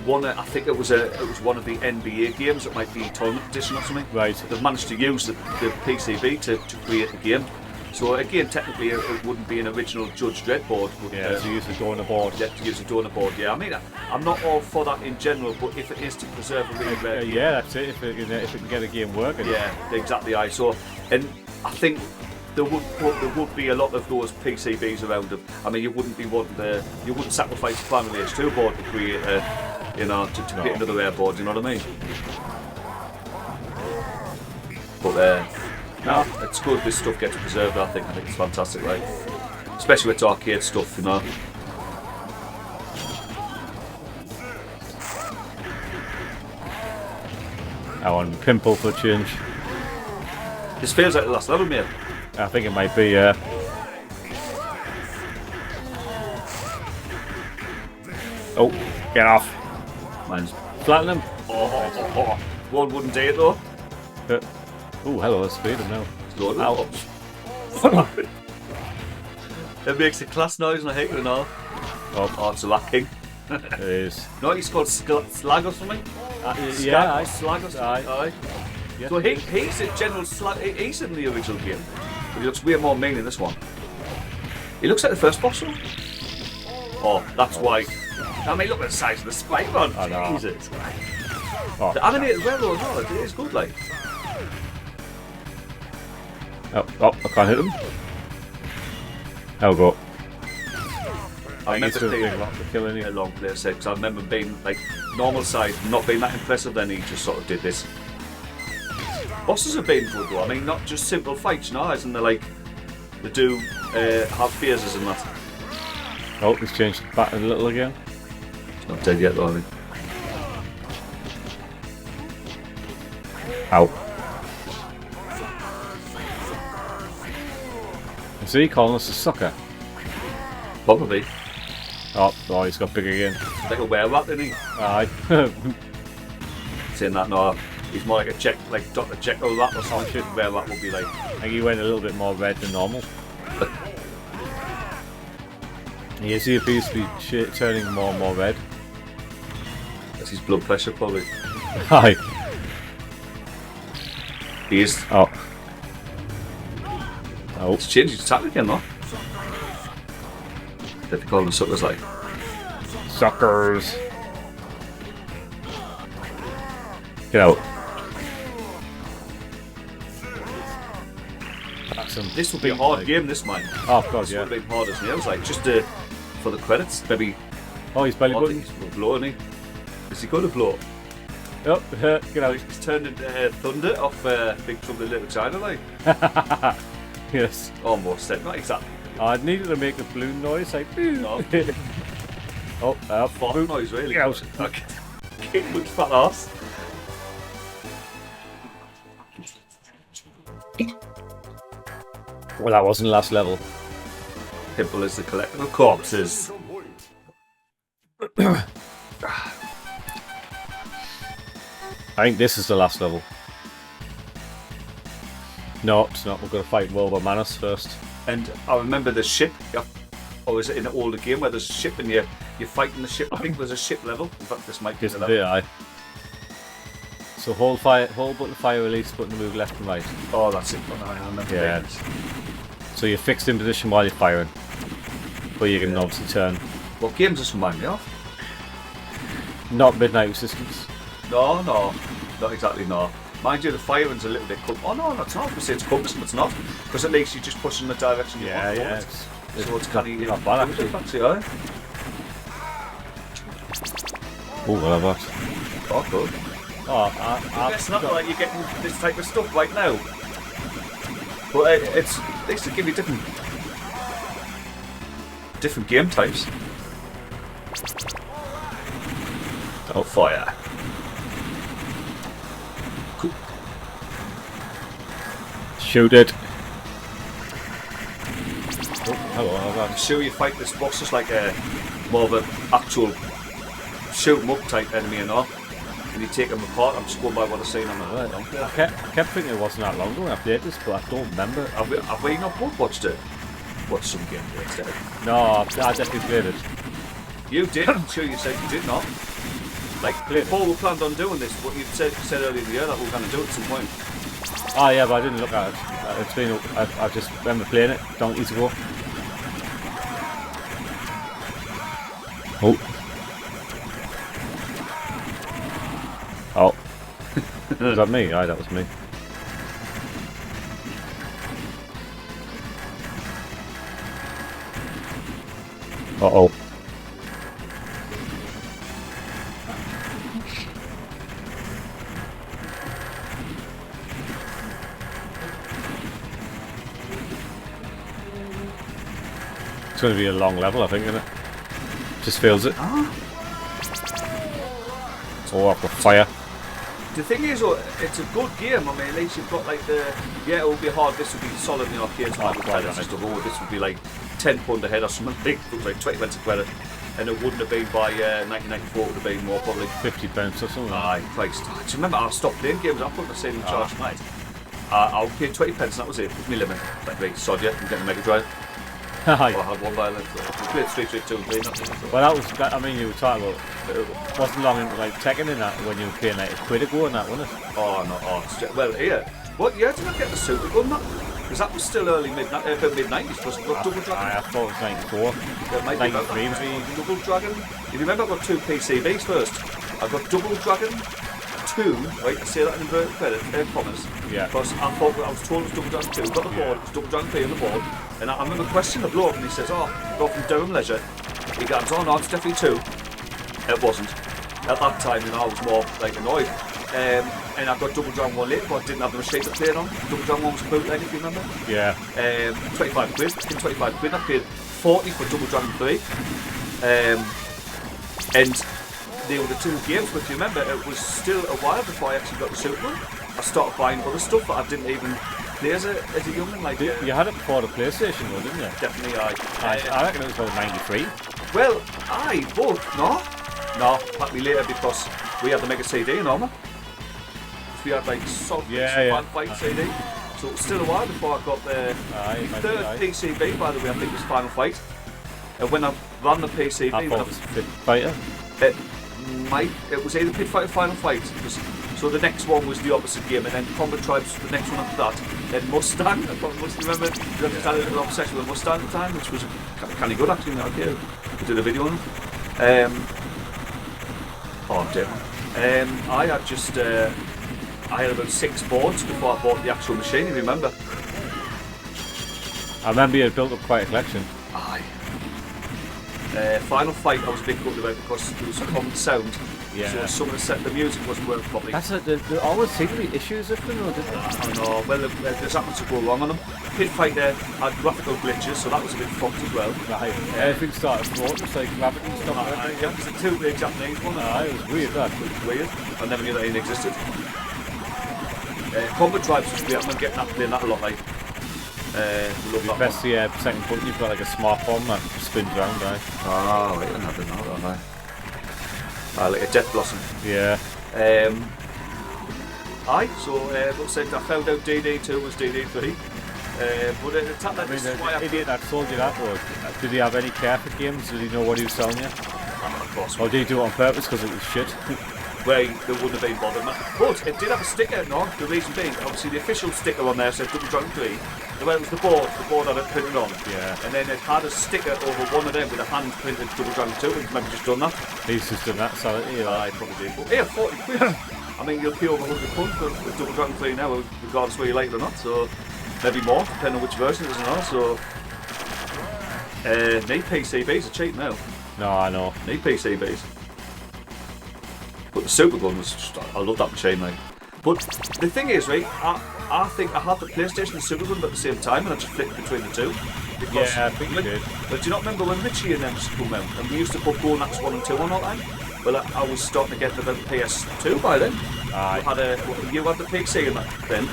one. I think it was one of the NBA games. It might be Tournament Edition or something. Right. They've managed to use the PCB to create the game. So again, technically, it wouldn't be an original Judge Dredd board. But, to use the donor board. Yeah, to use a donor board. Yeah, I mean, I'm not all for that in general, but if it is to preserve a really rare game, that's it. If it can get a game working. Yeah, exactly. So, and I think there would be a lot of those PCBs around them. I mean, you wouldn't sacrifice a Primal Rage 2 board to create to create another rare board. You know what I mean? But no, it's good this stuff gets preserved. I think it's fantastic, right? Especially with arcade stuff, you know. I want Pimple for a change. This feels like the last level, mate. I think it might be. Oh, get off. Mine's Flatten him. oh. One wouldn't do it though. Oh, hello, let's speed him now. Ouch. It makes a class noise and I hate it and all. Oh, it's lacking. It is. No, he's called Slag or something? Yeah, Slag or something? Aye. Yeah. So he's a general Slag. He's in the original game. But he looks way more mean in this one. He looks like the first boss though. Oh, that's why. I mean, look at the size of the spike on. Jesus. Oh, The animated well though, no, it is good like. oh, I can't hit him. I'll go. I remember playing a Longplay set because I remember being like normal size, not being that impressive. Then he just sort of did this. Bosses have been good though. I mean, not just simple fights, you know, isn't they like they do have phases and that. Oh, he's changed the pattern a little again. It's not dead yet though. I mean. Ow. Is he calling us a sucker? Probably. Oh, he's got big again. Like a werewolf, isn't he? Aye. Saying that, no, he's more like a like Dr. Jekyll rat or something. Werewolf would be like. I think he went a little bit more red than normal. Yes, he appears to be turning more and more red. That's his blood pressure, probably. Aye. He is. Oh. Oh. It's changed his attack again, though. They call them suckers, like. Suckers! Get out. This will be a hard game, this mine. Oh, God, This yeah. would have been hard as nails, like, just for the credits, maybe. Oh, he's belly button. He's blowing, is he going to blow? Oh, get out. He's turned into thunder off Big Trouble in Little China, like. Yes. Almost, not exactly. I needed to make a balloon noise, like. No. Oh, Fart boom. noise, really. Get out. Okay. Kid looks fat ass. Well, that wasn't the last level. Pimple is the collector of corpses. I think this is the last level. No, it's not. We've got to fight Wilbur Manus first. And I remember the ship, or was it in an older game where there's a ship and you're fighting the ship? I think there's a ship level. In fact, this might be the level. Aye. So hold button fire release, button to move left and right. Oh, that's it. Oh, I remember. Yeah. So you're fixed in position while you're firing. But you can obviously turn. What games does this remind me of? Not Midnight Resistance. No, not exactly. No. Mind you, the firing's a little bit. Oh no, it's not. We say it's compass, but it's not, because at least you're just pushing the direction you want. Yeah. So it's kind of not bad actually. Oh, what about? oh, good. Oh, It's not like you're getting this type of stuff right now. But it's at least to give you different game types. Oh, fire. Cool. Shoot it. Oh, hello, I'm sure you fight this boss as like a more of an actual shoot 'em up type enemy and all. And you take them apart. I'm just going by what I've seen on the Longplay. I kept thinking it wasn't that long ago when I played this, but I don't remember. Have we not both watched it? Watched some gameplay instead? No, I definitely played it. You did. I'm sure you said you did not. Like before we planned on doing this, but you said earlier in the year that we were going to do it at some point. Oh yeah, but I didn't look at it. It's been. I just remember playing it donkeys ago. Oh. Oh. Was that me? Aye, that was me. Uh-oh. It's going to be a long level, I think, isn't it? Just feels it. Oh, I've got fire. The thing is, it's a good game. I mean, at least you've got like it will be hard. This will be solid in the arcades. This would be like £10 a head or something. It looks like 20 pence a credit. and it wouldn't have been by 1994. It would have been more probably £50 or something. Aye, Christ. Do you remember I stopped playing games? I put my saving charge tonight. I was paying 20 pence and that was it. It was my limit. Like, right, sod you, I'm getting a Mega Drive. Aye. I had one violent. So I played Street Fighter 2 and played nothing. So. Well, I mean, you were talking about, it wasn't long into like Tekken in that when you were paying like £1 ago and that, wasn't it? Oh, no, well, here. What year did I get the Super Gun, that? Because that was still early mid-90s, because we got Double Dragon. I thought it was 94. There might be about 93. Double Dragon. You remember I got 2 PCBs first. I got Double Dragon 2, right, I say that in inverted commas. Yeah. Because I was told it was Double Dragon 2, got the board, it was Double Dragon 3 on the board, and I remember questioning the bloke, and he says, oh, go from Durham Leisure. He goes, oh no, it's definitely 2. It wasn't. At that time, you know, I was more like annoyed. And I got Double Dragon 1 later, but I didn't have the machine to play it on. Double Dragon 1 was a bootleg, if you remember. Yeah. 25 quid, in 25 quid, I paid 40 for Double Dragon 3. And they were the 2 games, but if you remember, it was still a while before I actually got the Super One. I started buying other stuff that I didn't even play as a youngin'. Like, you had it before the PlayStation though, didn't you? Definitely, I reckon it was about 93. Well, no, that'd be later because we had the Mega CD and all that. We had like Fan Fight CD, so it was still a while before I got the third PCB. By the way, I think it was Final Fight. And when I ran the PCB, I thought it was Pit Fighter. It was either Pit Fight or Final Fight. So the next one was the opposite game, and then Combat Tribes, the next one after that. Then Mustang. I must remember you just had a little obsession with Mustang at the time, which was kind of good actually. In arcade, we did a video on it. I had about 6 boards before I bought the actual machine, you remember? I remember you had built up quite a collection. Aye. Final Fight I was a bit good about because there was a common sound. Yeah. So some of the music wasn't working properly. There always seem to be issues with them though, didn't there? I know, well there's that much to go wrong on them. Pit Fighter had graphical glitches, so that was a bit fucked as well. Right. Everything started floating, it's like gravity and stuff. Yeah, because the 2 big Japanese one. It was weird that. It was weird. I never knew that even existed. Combat Tribes was great, I'm getting that, playing that a lot, like. Love that press the second button, you've got like a smart bomb that spins around, right? Oh, wait, I never know that, right? Like a Death Blossom. Yeah. So I found out DD2 was DD3. But the idiot that told you that, though, did he have any care for games? Did he know what he was selling you? Of course. Or did he do it on purpose because it was shit? Well, they wouldn't have been bothered, man. But it did have a sticker, no? The reason being, obviously the official sticker on there said Double Dragon 3. Well, it was the board had it printed on. Yeah. And then it had a sticker over one of them with a hand printed Double Dragon 2, and maybe just done that. He's just done that, so I probably did. But yeah, 40 quid. I mean, you'll pay over £100 for Double Dragon 3 now, regardless whether you like it or not, so maybe more, depending on which version it is and all, so... need PCBs are cheap now. No, I know. Need PCBs. But the Super Gun was just, I love that machine, mate. But the thing is, right, I think I had the PlayStation and Super Gun at the same time, and I just flipped between the two. Because yeah, I think you did. But do you not remember when Richie and them used to come out, and we used to put Gonax 1 and 2 on all the time? Well, I was starting to get the PS2 by then. Aye. You had the PC in that then.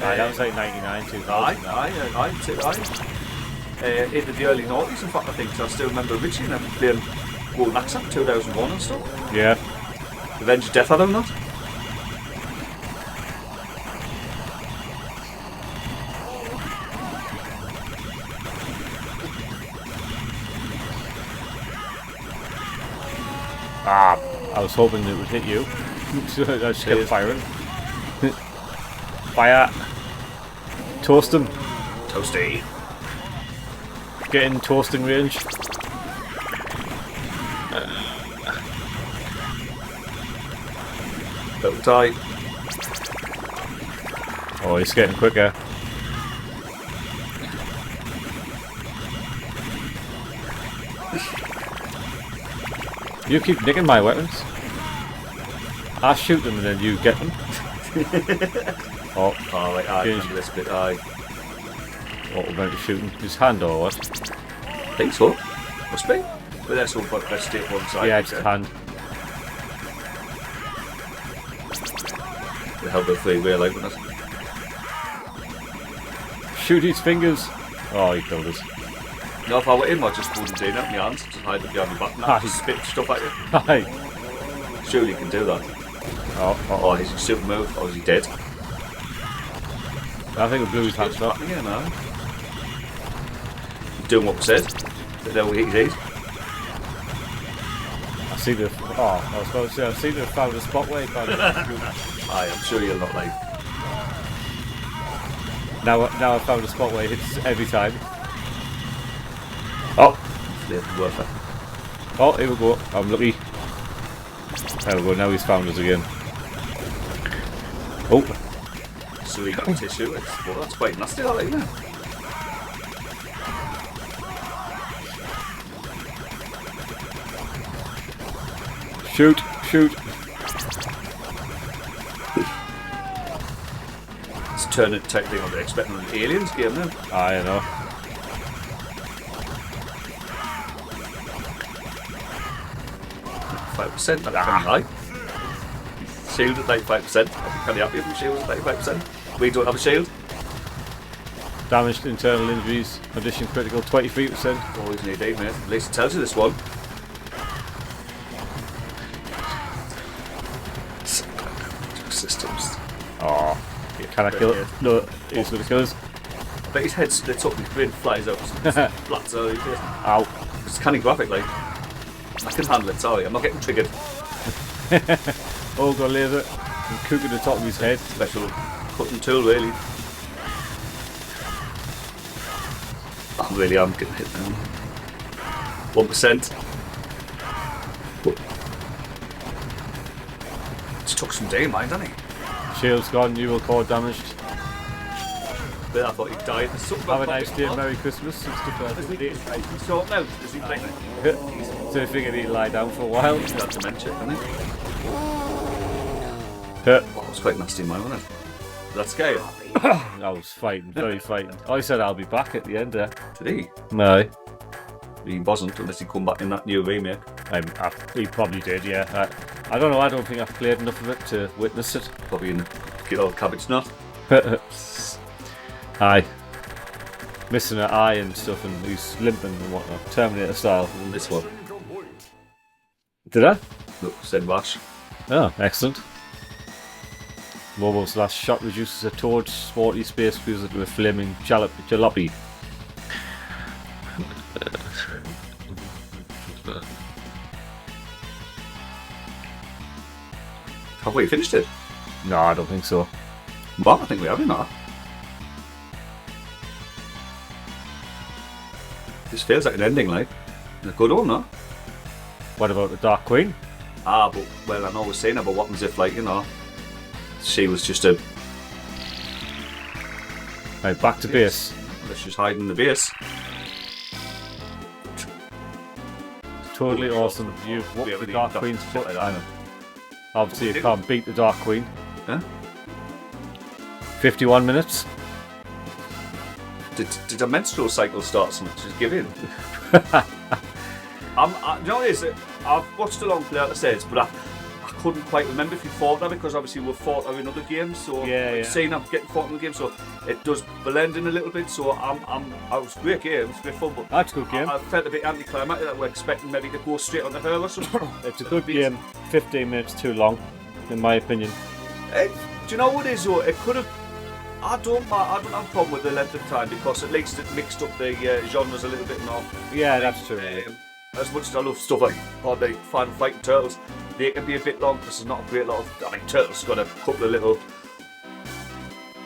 That was like 99, 2000. Aye. Into the early 90s, in fact, I think. So I still remember Richie and them playing Gonax in 2001 and stuff. Yeah. Revenge of Death had them that. I was hoping it would hit you. I just kept firing. Fire. Toast them. Toasty. Get in toasting range. Little tight. Oh, he's getting quicker. You keep nicking my weapons. I shoot them and then you get them. Right, I remember this bit, aye. What we're going to shooting? His hand or what? I think so. Must be. But that's all but best stay one side. Yeah, it's his hand. The hell the freeway like with us. Shoot his fingers. Oh, he killed us. You know, if I were him, I'd just hold his in out my hands, just hide it behind my back and I'd just spit stuff at you. Aye. Surely you can do that. Oh, he's a super move, or is he dead? I think the blue's hatched up. Yeah, man. He's doing what we said. They know what he's eat. I see the. Oh, I was supposed to say, I see the found a spot where he found it. Aye, I'm sure you'll not like. Now I found a spot where he hits every time. Oh! Worth it. Oh, here we go. I'm lucky. There we go, now he's found us again. Oh! So he got tissue. Well, that's quite nasty, that, isn't it? Shoot! Shoot! It's turning type thing I'm expecting an aliens game now. I know. %. That's high. Shield at 95%. Can you happy with shield at 95%? We don't have a shield. Damaged internal injuries, condition critical 23%. Always need 8, mate. At least it tells you this one. Systems. Oh, can I kill it? No, he's going to kill us. I bet his head splits up, his brain flies out. Flats out of his face. Ow. It's canny graphic, like. I can handle it, sorry, I'm not getting triggered. Oh, got laser and cooking the top of his head. Special cutting tool, really. I really am getting hit now. 1%. Just took some daylight, didn't he? Shield's gone, neural core damaged. But I thought he died. There's something Have a nice day, Merry Christmas and stuff like that. He's sorting out. Does he think? So I figured he'd lie down for a while. He's got dementia, hasn't he? Yeah. Oh, it was quite nasty in mine, wasn't it? That's scary. I was fighting, very fighting. I said I'll be back at the end there. Did he? No. He wasn't, unless he come back in that new remake. He probably did, yeah. I don't know, I don't think I've played enough of it to witness it. Probably in the good old cabbage nut. Aye. Missing an eye and stuff, and he's limping and whatnot. Terminator style. And this one. Did I? Look, said Wash. Oh, excellent. Mobile's last shot reduces a toad sporty space cruiser to a flaming jalopy. Have we finished it? No, I don't think so. Well, I think we have, not. This feels like an ending, like. A good one, no? What about the Dark Queen? Ah, but, well, I know we're saying about what happens if, like, you know, she was just a... Right, back to base. Let's just hide in the base. Totally awesome. You've whooped the Dark Queen's foot. I know. Obviously, you can't beat the Dark Queen. Huh? 51 minutes. Did a menstrual cycle start something? Just give in. You know what it is? I've watched a Longplay out of sets, but I couldn't quite remember if you fought that because obviously we've fought her in other games. So I've seen I'm getting fought in the game, so it does blend in a little bit. So I was great game, it's great fun, but that's a good game. I felt a bit anticlimactic that we're expecting maybe to go straight onto her or something. It's a good game. 15 minutes too long, in my opinion. Do you know what it is though? It could have. I don't have a problem with the length of time because at least it mixed up the genres a little bit now. Yeah, that's true. As much as I love stuff like the Final Fight and Turtles, they can be a bit long because there's not a great lot of. I mean, Turtles got a couple of little,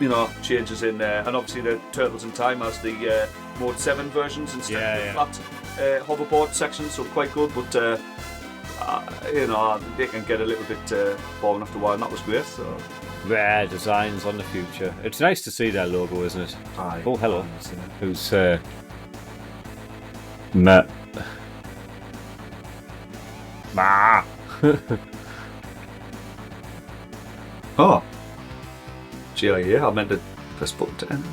you know, changes in there, and obviously the Turtles in Time has the Mode 7 versions instead of the flat hoverboard section, so quite good. But you know, they can get a little bit boring after a while, and that was great. So. Rare designs on the future. It's nice to see their logo, isn't it? Aye. Oh, hello. Who's Ma. Oh. GIA, I meant to press button to end.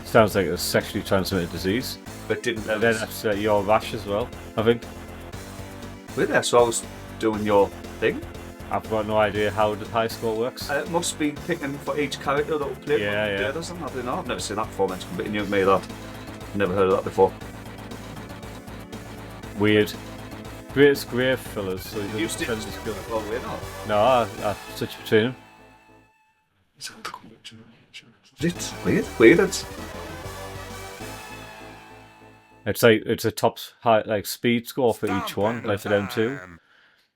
Sounds like a sexually transmitted disease. But didn't. And then that's your rash as well, I think. Wait there, so I was doing your thing. I've got no idea how the high score works. It must be picking for each character that will play. Yeah. I've never seen that before, man. It's completely new to me, that. Never heard of that before. weird. Greatest grave fillers, so he You doesn't stick spend his skill. well, we're not. No, I switch between them. It's weird. It's like it's a top high like speed score for each one, like for them two.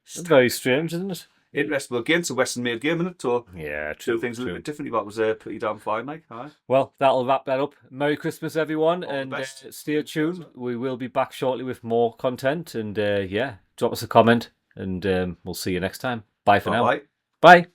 It's very strange, isn't it? Interesting. Well, again, it's a Western-made game, isn't it? So Yeah, do true. things a little true. bit differently. That was pretty damn fine, Mike. All right. Well, that'll wrap that up. Merry Christmas, everyone, the and best. stay tuned. We will be back shortly with more content, and yeah, drop us a comment, and we'll see you next time. Bye for now. Bye. Bye.